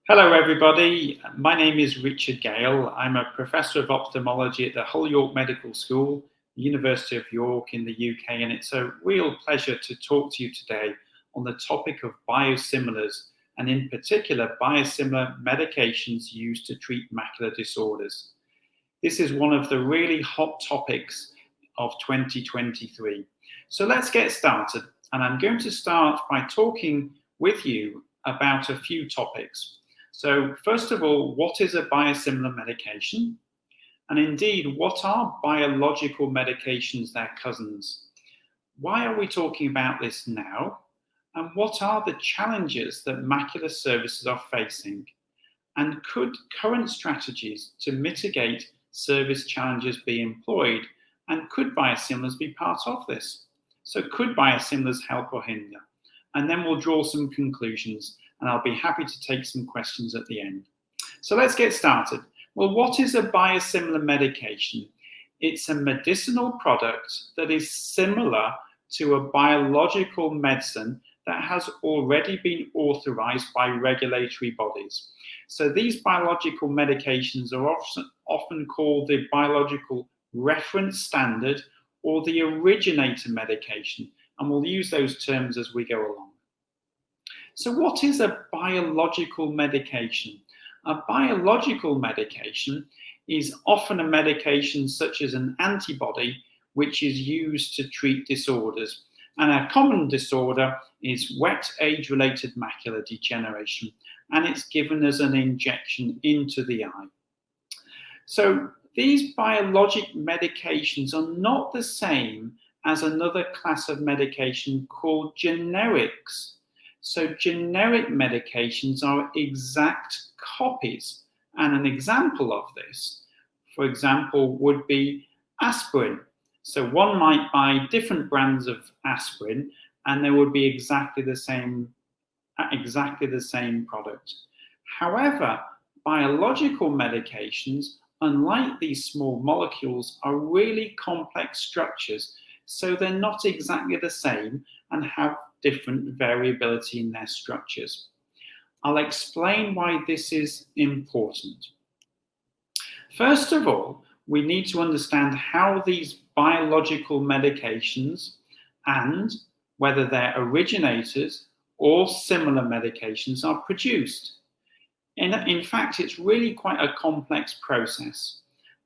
Hello, everybody. My name is Richard Gale. I'm a Professor of Ophthalmology at the Hull York Medical School, the University of York in the UK, and it's a real pleasure to talk to you today on the topic of biosimilars, and in particular, biosimilar medications used to treat macular disorders. This is one of the really hot topics of 2023. So let's get started, and I'm going to start by talking with you about a few topics. So first of all, what is a biosimilar medication? And indeed, what are biological medications, their cousins? Why are we talking about this now? And what are the challenges that macular services are facing? And could current strategies to mitigate service challenges be employed? And could biosimilars be part of this? So could biosimilars help or hinder? And then we'll draw some conclusions, and I'll be happy to take some questions at the end. So let's get started. Well, what is a biosimilar medication? It's a medicinal product that is similar to a biological medicine that has already been authorized by regulatory bodies. So these biological medications are often called the biological reference standard or the originator medication, and we'll use those terms as we go along. So what is a biological medication? A biological medication is often a medication such as an antibody which is used to treat disorders. And a common disorder is wet age-related macular degeneration, and it's given as an injection into the eye. So these biologic medications are not the same as another class of medication called generics. So generic medications are exact copies. And an example of this, for example, would be aspirin. So one might buy different brands of aspirin and there would be exactly the same product. However, biological medications, unlike these small molecules, are really complex structures. So they're not exactly the same and have different variability in their structures. I'll explain why this is important. First of all, we need to understand how these biological medications and whether they're originators or similar medications are produced. In fact, it's really quite a complex process.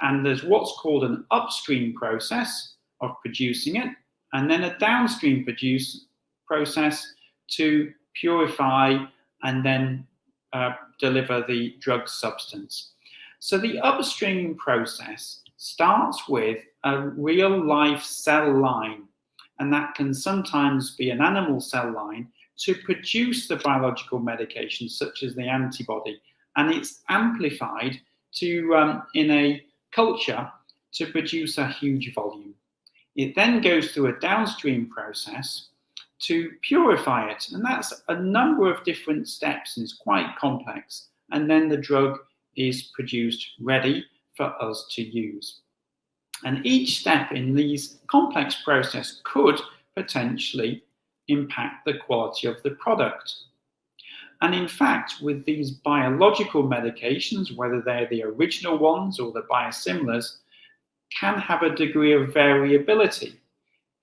And there's what's called an upstream process of producing it, and then a downstream process to purify and then deliver the drug substance. So the upstream process starts with a real life cell line, and that can sometimes be an animal cell line to produce the biological medication such as the antibody, and it's amplified to in a culture to produce a huge volume. It then goes through a downstream process to purify it, and that's a number of different steps, and it's quite complex, and then the drug is produced ready for us to use. And each step in these complex process could potentially impact the quality of the product. And in fact, with these biological medications, whether they're the original ones or the biosimilars, can have a degree of variability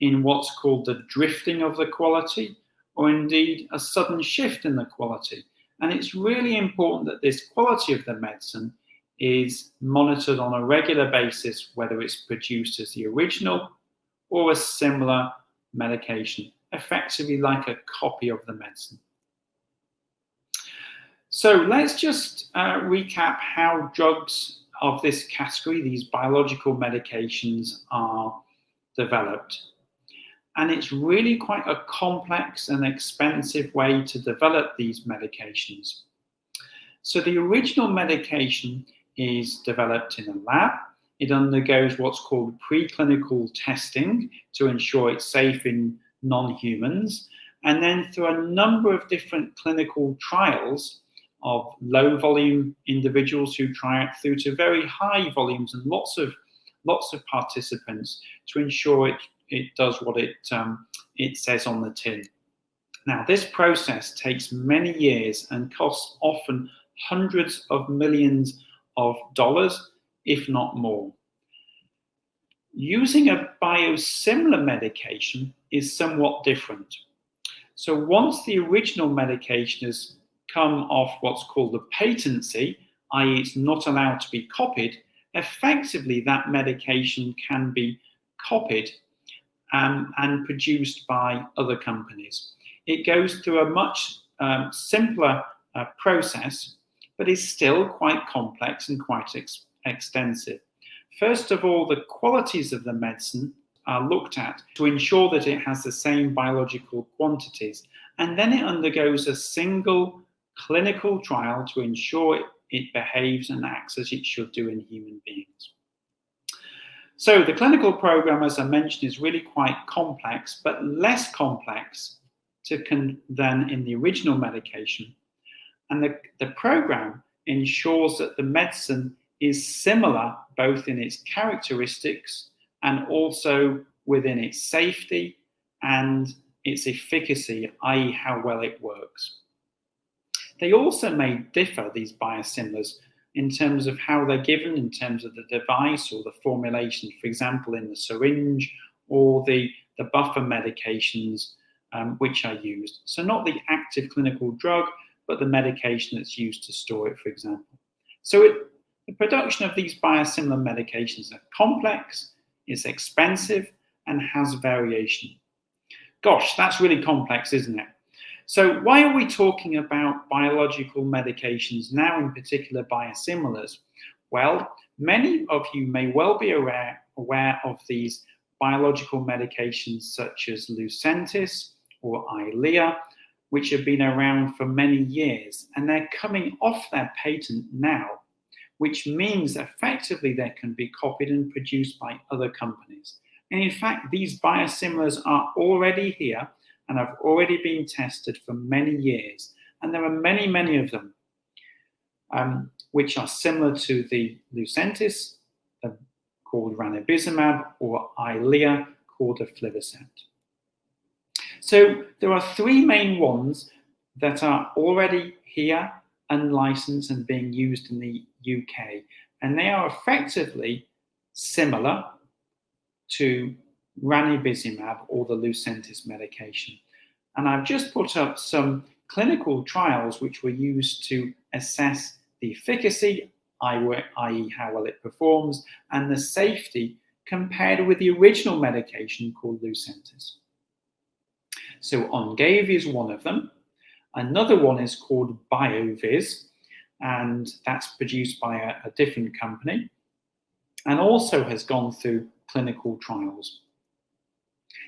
in what's called the drifting of the quality, or indeed a sudden shift in the quality. And it's really important that this quality of the medicine is monitored on a regular basis, whether it's produced as the original or a similar medication, effectively like a copy of the medicine. So let's just recap how drugs of this category, these biological medications, are developed. And it's really quite a complex and expensive way to develop these medications. So the original medication is developed in a lab. It undergoes what's called preclinical testing to ensure it's safe in non-humans. And then through a number of different clinical trials of low volume individuals who try it through to very high volumes and lots of participants to ensure it does what it says on the tin. Now, this process takes many years and costs often hundreds of millions of dollars, if not more. Using a biosimilar medication is somewhat different. So once the original medication has come off what's called the patency, i.e. it's not allowed to be copied, effectively that medication can be copied and produced by other companies. It goes through a much simpler process, but is still quite complex and quite extensive. First of all, the qualities of the medicine are looked at to ensure that it has the same biological quantities, and then it undergoes a single clinical trial to ensure it behaves and acts as it should do in human beings. So the clinical program, as I mentioned, is really quite complex, but less complex than in the original medication. And the program ensures that the medicine is similar both in its characteristics and also within its safety and its efficacy, i.e. how well it works. They also may differ, these biosimilars, in terms of how they're given, in terms of the device or the formulation, for example, in the syringe or the buffer medications which are used. So not the active clinical drug, but the medication that's used to store it, for example. So the production of these biosimilar medications are complex, it's expensive, and has variation. Gosh, that's really complex, isn't it? So why are we talking about biological medications now, in particular biosimilars? Well, many of you may well be aware of these biological medications such as Lucentis or Eylea, which have been around for many years, and they're coming off their patent now, which means effectively they can be copied and produced by other companies. And in fact, these biosimilars are already here and have already been tested for many years. And there are many, many of them, which are similar to the Lucentis, called ranibizumab, or Eylea, called aflibercept. So there are three main ones that are already here, unlicensed and being used in the UK. And they are effectively similar to ranibizumab or the Lucentis medication. And I've just put up some clinical trials which were used to assess the efficacy, i.e. how well it performs, and the safety compared with the original medication called Lucentis. So Ongavi is one of them. Another one is called BioViz, and that's produced by a different company, and also has gone through clinical trials.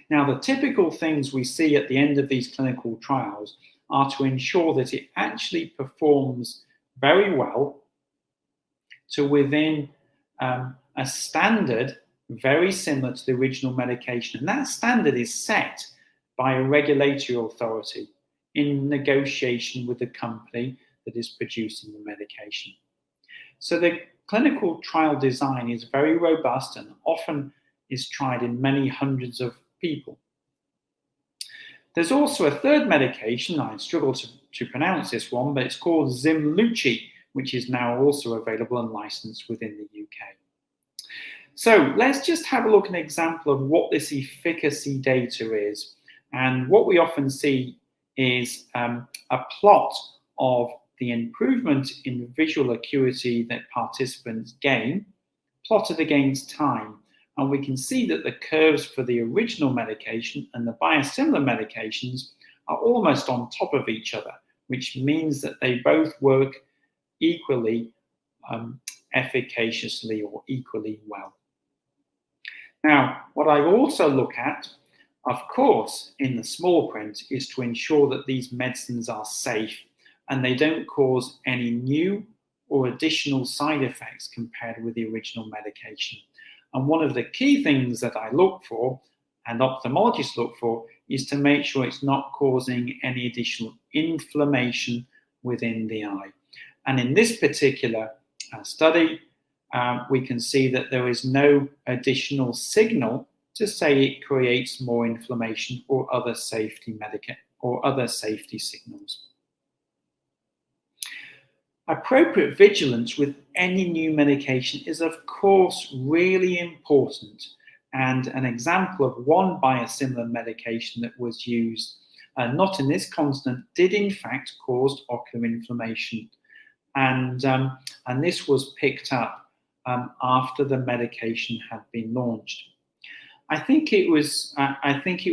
Now, the typical things we see at the end of these clinical trials are to ensure that it actually performs very well to within a standard very similar to the original medication. And that standard is set by a regulatory authority in negotiation with the company that is producing the medication. So the clinical trial design is very robust and often is tried in many hundreds of people. There's also a third medication, I struggle to pronounce this one, but it's called Zimluci, which is now also available and licensed within the UK. So let's just have a look at an example of what this efficacy data is. And what we often see is a plot of the improvement in visual acuity that participants gain, plotted against time. And we can see that the curves for the original medication and the biosimilar medications are almost on top of each other, which means that they both work equally efficaciously or equally well. Now, what I also look at, of course, in the small print, is to ensure that these medicines are safe and they don't cause any new or additional side effects compared with the original medication. And one of the key things that I look for, and ophthalmologists look for, is to make sure it's not causing any additional inflammation within the eye. And in this particular study, we can see that there is no additional signal to say it creates more inflammation or other safety signals. Appropriate vigilance with any new medication is, of course, really important. And an example of one biosimilar medication that was used, not in this continent, did in fact cause ocular inflammation. And this was picked up after the medication had been launched. I think it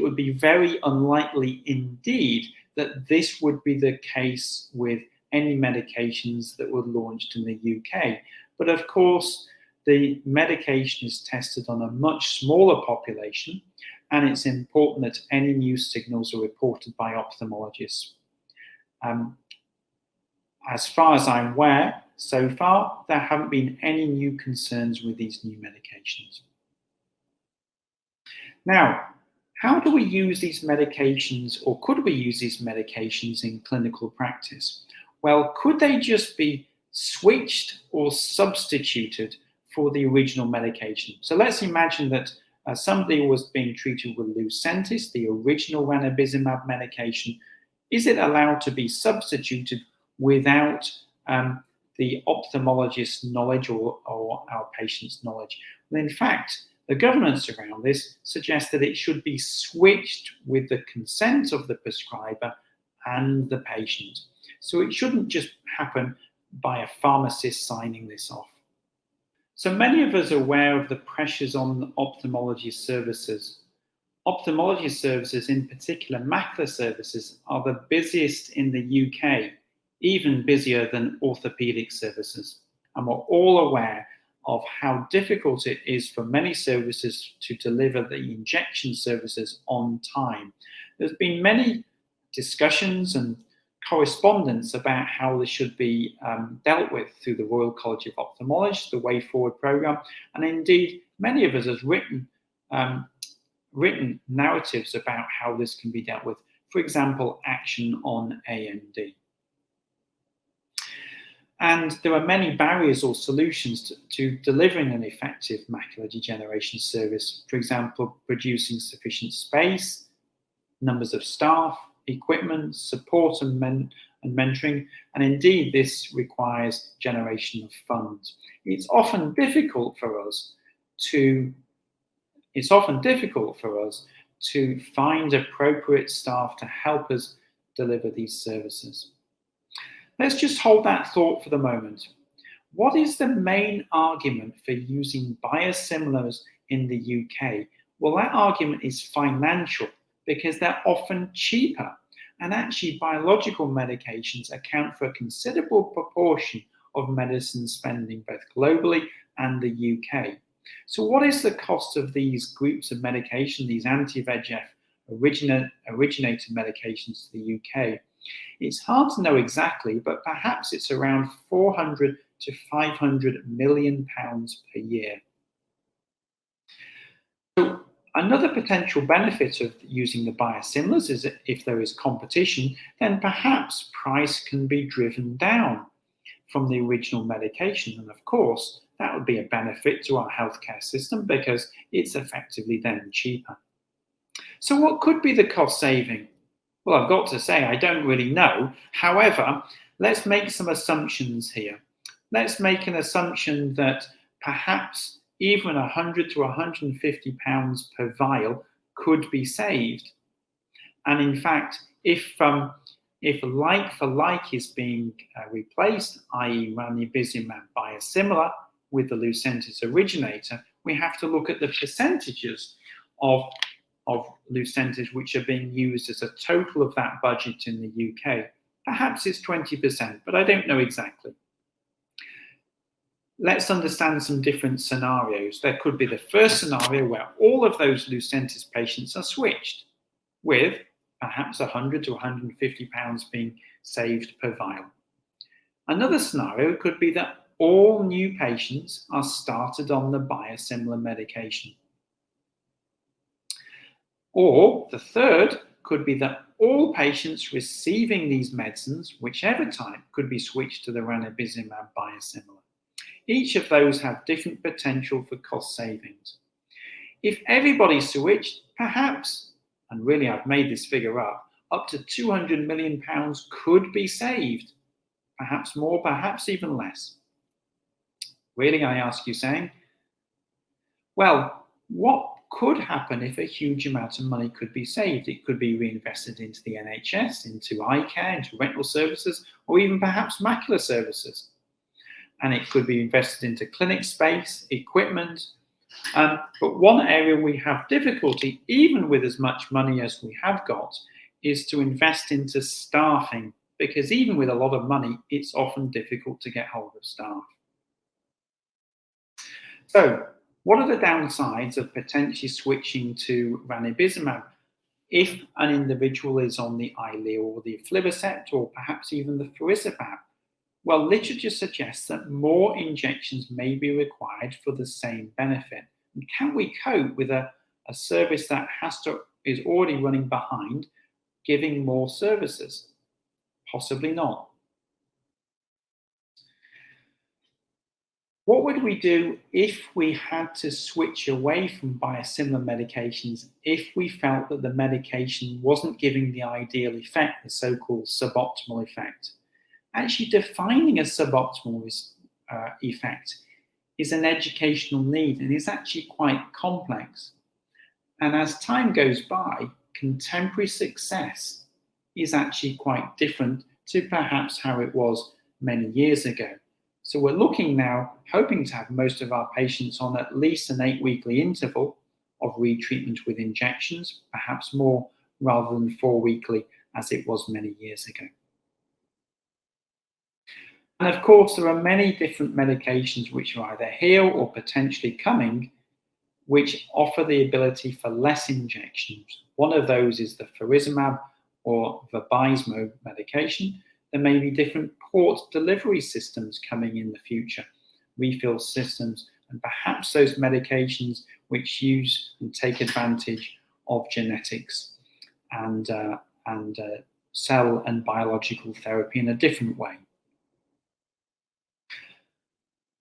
would be very unlikely indeed that this would be the case with any medications that were launched in the UK. But of course, the medication is tested on a much smaller population, and it's important that any new signals are reported by ophthalmologists. As far as I'm aware, so far, there haven't been any new concerns with these new medications. Now, how do we use these medications, or could we use these medications in clinical practice? Well, could they just be switched or substituted for the original medication? So let's imagine that somebody was being treated with Lucentis, the original ranibizumab medication. Is it allowed to be substituted without the ophthalmologist's knowledge or our patient's knowledge? Well, in fact, the governance around this suggests that it should be switched with the consent of the prescriber and the patient. So it shouldn't just happen by a pharmacist signing this off. So many of us are aware of the pressures on ophthalmology services. Ophthalmology services, in particular macular services, are the busiest in the UK, even busier than orthopedic services. And we're all aware of how difficult it is for many services to deliver the injection services on time. There's been many discussions and correspondence about how this should be dealt with through the Royal College of Ophthalmologists, the Way Forward programme, and indeed many of us have written narratives about how this can be dealt with. For example, action on AMD. And there are many barriers or solutions to delivering an effective macular degeneration service. For example, producing sufficient space, numbers of staff, equipment, support and mentoring, and indeed this requires generation of funds. It's often difficult for us to find appropriate staff to help us deliver these services. Let's just hold that thought for the moment. What is the main argument for using biosimilars in the UK? Well, that argument is financial, because they're often cheaper. And actually, biological medications account for a considerable proportion of medicine spending, both globally and the UK. So what is the cost of these groups of medication, these anti-VEGF originator medications to the UK? It's hard to know exactly, but perhaps it's around 400 to 500 million pounds per year. So another potential benefit of using the biosimilars is that if there is competition, then perhaps price can be driven down from the original medication. And of course, that would be a benefit to our healthcare system because it's effectively then cheaper. So what could be the cost saving? Well, I've got to say, I don't really know. However, let's make some assumptions here. Let's make an assumption that perhaps even 100 to 150 pounds per vial could be saved. And in fact, if like for like is being replaced, i.e. ranibizumab biosimilar with the Lucentis originator, we have to look at the percentages of Lucentis which are being used as a total of that budget in the UK. Perhaps it's 20%, but I don't know exactly. Let's understand some different scenarios. There could be the first scenario where all of those Lucentis patients are switched, with perhaps 100 to 150 pounds being saved per vial. Another scenario could be that all new patients are started on the biosimilar medication. Or the third could be that all patients receiving these medicines, whichever type, could be switched to the ranibizumab biosimilar. Each of those have different potential for cost savings. If everybody switched, perhaps, and really I've made this figure up to 200 million pounds could be saved. perhaps more, perhaps even less. Really, I ask you, saying, well, what could happen if a huge amount of money could be saved? It could be reinvested into the NHS, into eye care, into retinal services, or even perhaps macular services. And it could be invested into clinic space, equipment. But one area we have difficulty, even with as much money as we have got, is to invest into staffing, because even with a lot of money, it's often difficult to get hold of staff. So, what are the downsides of potentially switching to ranibizumab if an individual is on the Eylea or the aflibercept or perhaps even the faricimab? Well, literature suggests that more injections may be required for the same benefit. And can we cope with a service that is already running behind, giving more services? Possibly not. What would we do if we had to switch away from biosimilar medications if we felt that the medication wasn't giving the ideal effect, the so-called suboptimal effect? Actually, defining a suboptimal effect is an educational need, and is actually quite complex. And as time goes by, contemporary success is actually quite different to perhaps how it was many years ago. So we're looking now, hoping to have most of our patients on at least an 8-weekly interval of retreatment with injections, perhaps more, rather than 4-weekly as it was many years ago. And of course, there are many different medications which are either here or potentially coming, which offer the ability for less injections. One of those is the faricimab or Vabysmo medication. There may be different port delivery systems coming in the future, refill systems, and perhaps those medications which use and take advantage of genetics and cell and biological therapy in a different way.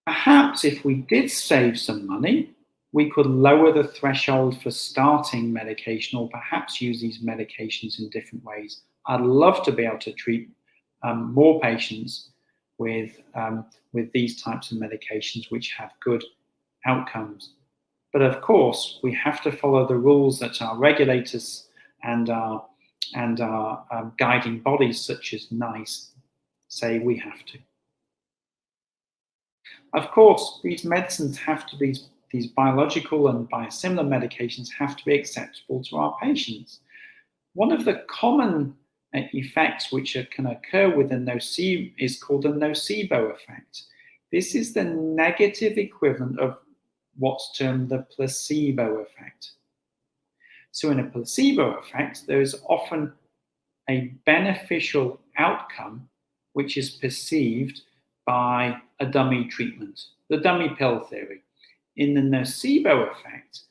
Perhaps if we did save some money, we could lower the threshold for starting medication, or perhaps use these medications in different ways. I'd love to be able to treat more patients with these types of medications which have good outcomes. But of course, we have to follow the rules that our regulators and our guiding bodies such as NICE say we have to. Of course, these medicines have to be, these biological and biosimilar medications have to be acceptable to our patients. One of the common effects which can occur with a nocebo is called a nocebo effect. This is the negative equivalent of what's termed the placebo effect. So in a placebo effect, there is often a beneficial outcome which is perceived by a dummy treatment, the dummy pill theory. In the nocebo effect,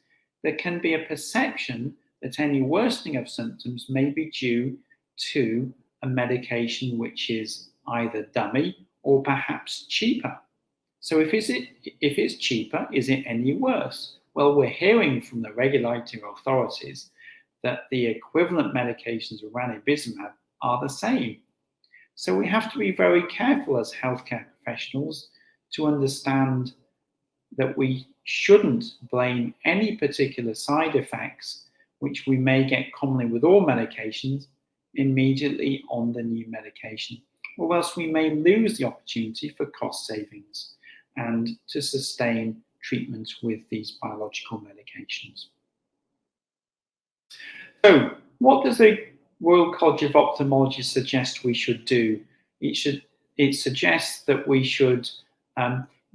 there can be a perception that any worsening of symptoms may be due to a medication which is either dummy or perhaps cheaper. So if it's cheaper, is it any worse? Well, we're hearing from the regulatory authorities that the equivalent medications of ranibizumab are the same. So we have to be very careful as healthcare professionals to understand that we shouldn't blame any particular side effects, which we may get commonly with all medications, immediately on the new medication, or else we may lose the opportunity for cost savings and to sustain treatment with these biological medications. So, what does the Royal College of Ophthalmology suggest we should do? It suggests that we should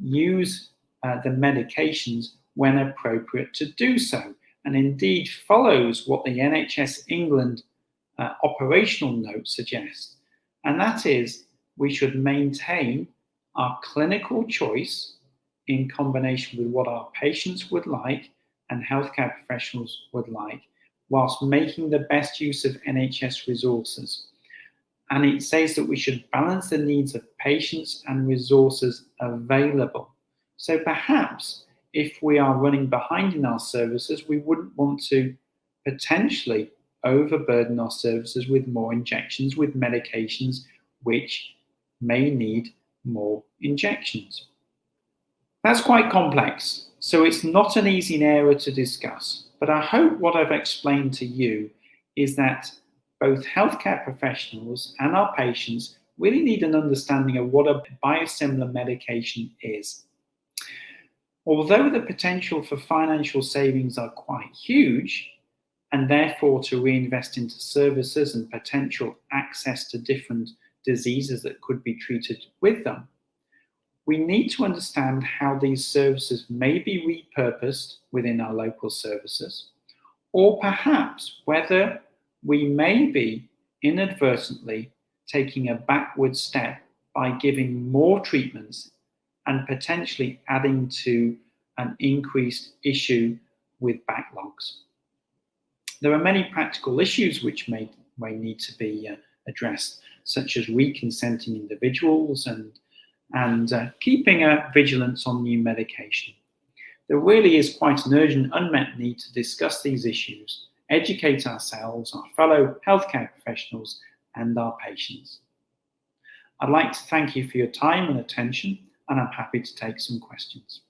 use the medications when appropriate to do so, and indeed follows what the NHS England operational note suggests, and that is we should maintain our clinical choice in combination with what our patients would like and healthcare professionals would like, whilst making the best use of NHS resources. And it says that we should balance the needs of patients and resources available. So perhaps if we are running behind in our services, we wouldn't want to potentially overburden our services with more injections, with medications which may need more injections. That's quite complex, so it's not an easy area to discuss, but I hope what I've explained to you is that both healthcare professionals and our patients really need an understanding of what a biosimilar medication is. Although the potential for financial savings are quite huge, and therefore to reinvest into services and potential access to different diseases that could be treated with them, we need to understand how these services may be repurposed within our local services, or perhaps whether we may be inadvertently taking a backward step by giving more treatments and potentially adding to an increased issue with backlogs. There are many practical issues which may need to be addressed, such as reconsenting individuals and keeping a vigilance on new medication. There really is quite an urgent unmet need to discuss these issues, educate ourselves, our fellow healthcare professionals, and our patients. I'd like to thank you for your time and attention, and I'm happy to take some questions.